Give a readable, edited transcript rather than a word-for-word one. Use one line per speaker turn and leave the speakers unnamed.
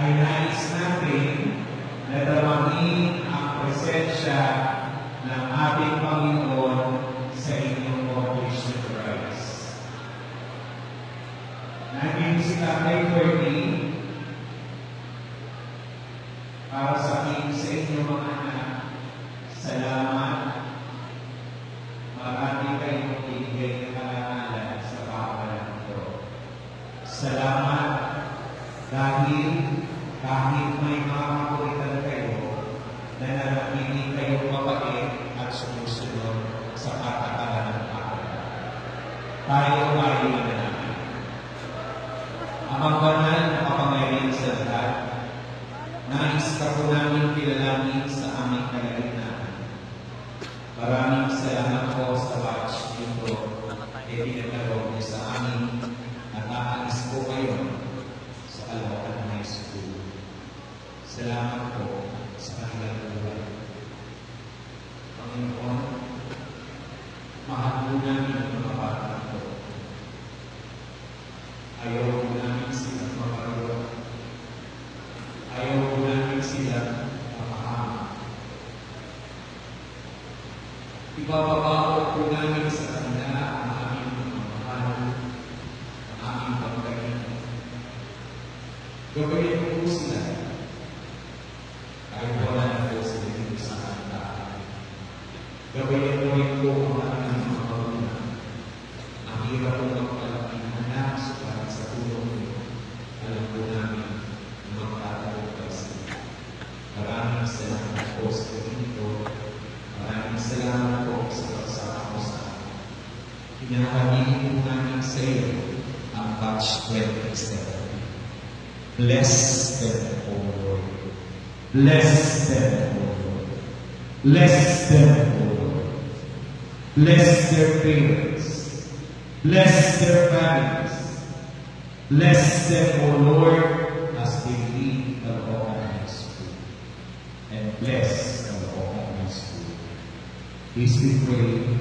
ay nais natin na damangin ang presensya ng ating Panginoon sa inyong Congress of Christ. Nandito si Tatay Ferdy para sabihin sa inyong mga anak, salamat. Marami kayong ibigay na karangalan sa pamahalaan ito. Salamat dahil kahit may mga kakulitan kayo, na nanatili kayong mabait at sumusunod sa patakaran ng pamahalaan. Tayo ay mananangin. Amang banal na kapangyarihan sa lahat, nais ka po namin kilalanin sa aming kalagitnaan. Maraming salamat po sa batch nito e pinagkaloob niyo sa amin at aalis po kayo sa Caloocan High School. Salamat po sa kanilang buhay. Panginoon, mahal po namin ang mga bata ito. Ayaw po namin silang makarot. Ayaw po namin silang mapahama. Ipapabawa po namin sa kanila ang aming pagmamahal, ang aming pagkain. Gabayan po sila. Kahit wala na po sila dito sa kanila. Gabayan mo rin po ang aming mga magulang. Ang hirap po magpalaki ng anak para sa tulong niyo. Alam po namin na magtatalog ka sila. Maraming salamat po sa ganito. Maraming salamat po sa pagsama mo sa akin. Pinakabili po namin sa iyo ang batch 27. Bless them, O Lord. Bless them, O Lord. Bless them, O Lord. Bless their parents. Bless their families. Bless them, O Lord, as they lead the Caloocan High School. And bless the Caloocan High School. This we pray